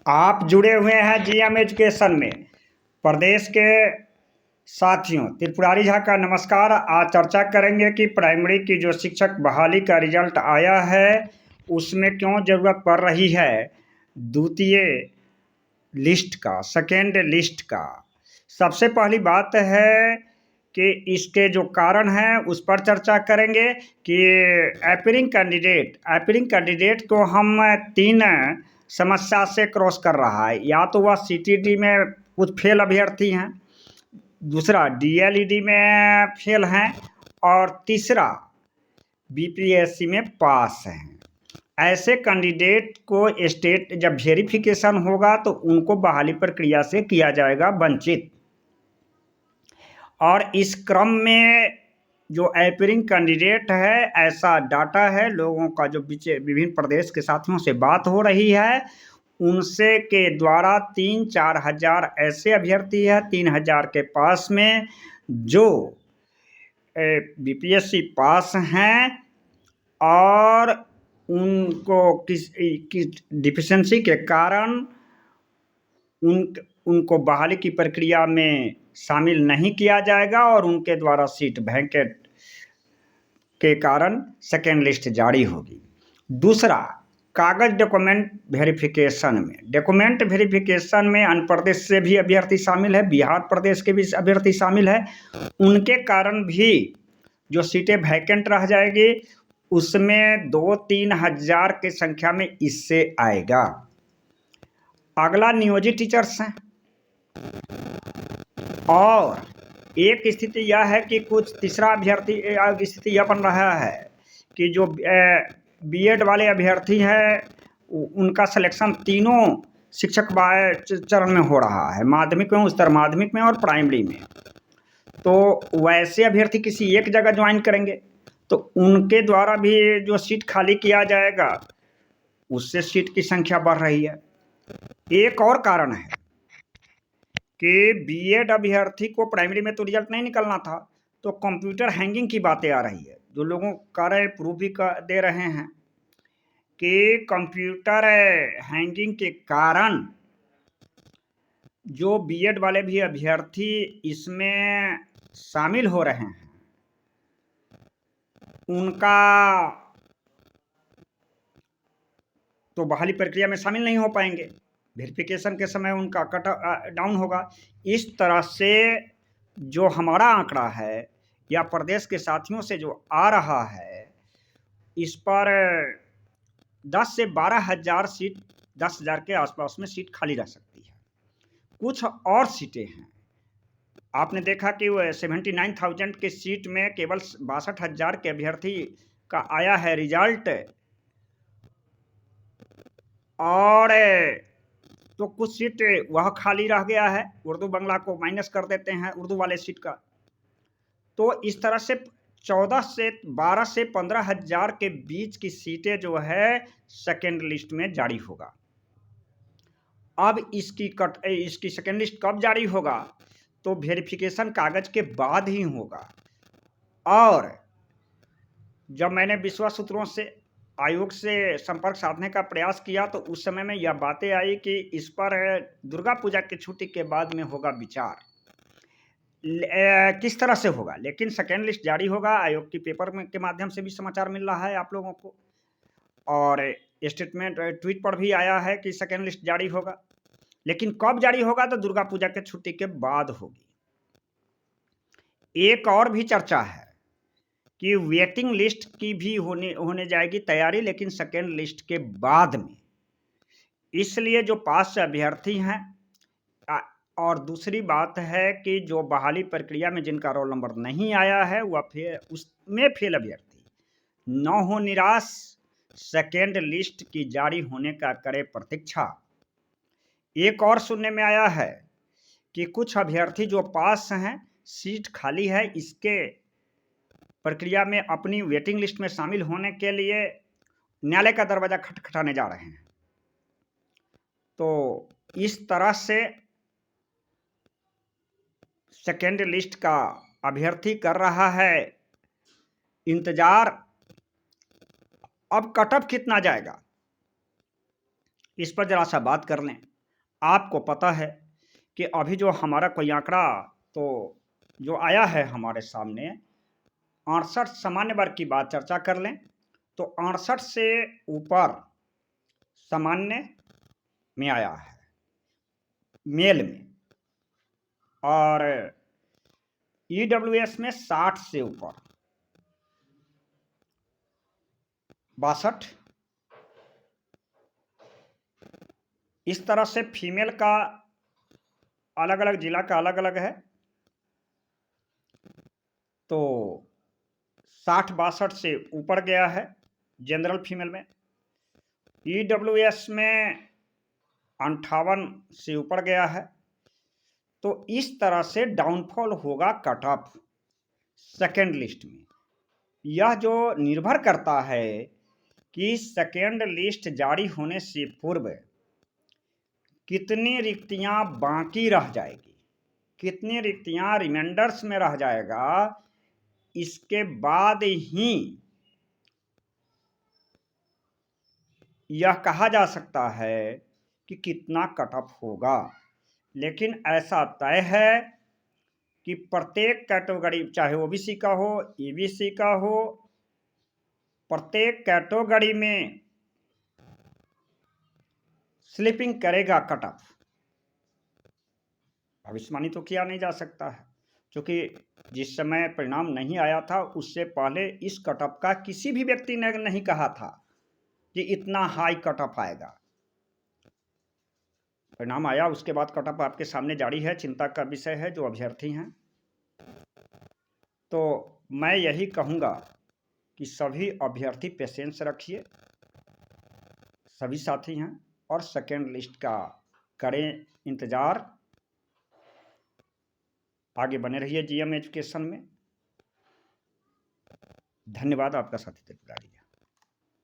आप जुड़े हुए हैं जीएम एजुकेशन में। प्रदेश के साथियों, त्रिपुरारी झा का नमस्कार। आज चर्चा करेंगे कि प्राइमरी की जो शिक्षक बहाली का रिजल्ट आया है उसमें क्यों ज़रूरत पड़ रही है द्वितीय लिस्ट का, सेकेंड लिस्ट का। सबसे पहली बात है कि इसके जो कारण हैं उस पर चर्चा करेंगे कि एपीयरिंग कैंडिडेट को हम तीन समस्या से क्रॉस कर रहा है। या तो वह सीटीडी में कुछ फेल अभ्यर्थी हैं, दूसरा डीएलईडी में फेल हैं, और तीसरा बीपीएससी में पास हैं। ऐसे कैंडिडेट को स्टेट जब वेरिफिकेशन होगा तो उनको बहाली प्रक्रिया से किया जाएगा वंचित। और इस क्रम में जो एपीयरिंग कैंडिडेट है, ऐसा डाटा है लोगों का जो विभिन्न प्रदेश के साथियों से बात हो रही है उनसे के द्वारा 3-4 हज़ार ऐसे अभ्यर्थी है 3,000 के पास में जो बीपीएससी पास हैं और उनको किस डिफिशेंसी के कारण उनको बहाली की प्रक्रिया में शामिल नहीं किया जाएगा और उनके द्वारा सीट वैकेंट के कारण सेकेंड लिस्ट जारी होगी। दूसरा, कागज डॉक्यूमेंट वेरिफिकेशन में आंध्र प्रदेश से भी अभ्यर्थी शामिल है, बिहार प्रदेश के भी अभ्यर्थी शामिल है। उनके कारण भी जो सीटें वैकेंट रह जाएगी उसमें 2-3 हज़ार की संख्या में इससे आएगा। अगला नियोजित टीचर्स हैं। और एक स्थिति यह है कि कुछ तीसरा अभ्यर्थी स्थिति यह बन रहा है कि जो बीएड वाले अभ्यर्थी हैं उनका सिलेक्शन तीनों शिक्षक चरण में हो रहा है, माध्यमिक में, उच्चतर माध्यमिक में और प्राइमरी में। तो वैसे अभ्यर्थी किसी एक जगह ज्वाइन करेंगे तो उनके द्वारा भी जो सीट खाली किया जाएगा उससे सीट की संख्या बढ़ रही है। एक और कारण है कि बीएड अभ्यर्थी को प्राइमरी में तो रिजल्ट नहीं निकलना था, तो कंप्यूटर हैंगिंग की बातें आ रही है। जो लोगों कार्य प्रूफ भी दे रहे हैं कि कंप्यूटर हैंगिंग के कारण जो बीएड वाले भी अभ्यर्थी इसमें शामिल हो रहे हैं उनका तो बहाली प्रक्रिया में शामिल नहीं हो पाएंगे, वेरिफिकेशन के समय उनका कट डाउन होगा। इस तरह से जो हमारा आंकड़ा है या प्रदेश के साथियों से जो आ रहा है इस पर 10 से 12 हज़ार सीट, 10,000 के आसपास में सीट खाली रह सकती है। कुछ और सीटें हैं, आपने देखा कि 79,000 के सीट में केवल 62,000 के अभ्यर्थी का आया है रिजल्ट, और तो कुछ सीट वह खाली रह गया है। उर्दू बंगला को माइनस कर देते हैं उर्दू वाले सीट का। तो इस तरह से 12 से 15 हज़ार के बीच की सीटें जो है सेकेंड लिस्ट में जारी होगा। अब इसकी सेकेंड लिस्ट कब जारी होगा तो वेरिफिकेशन कागज के बाद ही होगा। और जब मैंने विश्वास सूत्रों से आयोग से संपर्क साधने का प्रयास किया तो उस समय में यह बातें आई कि इस पर दुर्गा पूजा की छुट्टी के बाद में होगा विचार, किस तरह से होगा। लेकिन सेकेंड लिस्ट जारी होगा, आयोग की पेपर के माध्यम से भी समाचार मिल रहा है आप लोगों को, और स्टेटमेंट ट्वीट पर भी आया है कि सेकेंड लिस्ट जारी होगा। लेकिन कब जारी होगा तो दुर्गा पूजा के छुट्टी के बाद होगी। एक और भी चर्चा है कि वेटिंग लिस्ट की भी होने जाएगी तैयारी, लेकिन सेकेंड लिस्ट के बाद में। इसलिए जो पास से अभ्यर्थी हैं, और दूसरी बात है कि जो बहाली प्रक्रिया में जिनका रोल नंबर नहीं आया है वह उसमें फेल अभ्यर्थी न हो निराश, सेकेंड लिस्ट की जारी होने का करे प्रतीक्षा। एक और सुनने में आया है कि कुछ अभ्यर्थी जो पास हैं, सीट खाली है, इसके प्रक्रिया में अपनी वेटिंग लिस्ट में शामिल होने के लिए न्यायालय का दरवाजा खटखटाने जा रहे हैं। तो इस तरह से सेकेंड लिस्ट का अभ्यर्थी कर रहा है इंतजार। अब कट ऑफ कितना जाएगा इस पर जरा सा बात कर लें। आपको पता है कि अभी जो हमारा कोई आंकड़ा तो जो आया है हमारे सामने 68 सामान्य वर्ग की बात चर्चा कर लें तो 68 से ऊपर सामान्य में आया है, मेल में, और ईडब्ल्यूएस में 60 से ऊपर 62। इस तरह से फीमेल का अलग अलग जिला का अलग अलग है, तो 60-62 से ऊपर गया है जनरल फीमेल में। ईडब्ल्यूएस में 58 से ऊपर गया है। तो इस तरह से डाउनफॉल होगा कट ऑफ सेकेंड लिस्ट में। यह जो निर्भर करता है कि सेकेंड लिस्ट जारी होने से पूर्व कितनी रिक्तियां बाकी रह जाएगी, कितनी रिक्तियां रिमाइंडर्स में रह जाएगा, इसके बाद ही यह कहा जा सकता है कि कितना कट ऑफ होगा। लेकिन ऐसा तय है कि प्रत्येक कैटेगरी, चाहे ओबीसी का हो, ईबीसी का हो, प्रत्येक कैटेगरी में स्लिपिंग करेगा कट ऑफ। भविष्यवाणी तो किया नहीं जा सकता है, क्योंकि जिस समय परिणाम नहीं आया था उससे पहले इस कट ऑफ का किसी भी व्यक्ति ने नहीं कहा था कि इतना हाई कट ऑफ आएगा। परिणाम आया, उसके बाद कट ऑफ आपके सामने जारी है, चिंता का विषय है जो अभ्यर्थी हैं। तो मैं यही कहूँगा कि सभी अभ्यर्थी पेशेंस रखिए, सभी साथी हैं, और सेकेंड लिस्ट का करें इंतज़ार। आगे बने रहिए जीएम एजुकेशन में। धन्यवाद, आपका साथी त्रिपुरारी।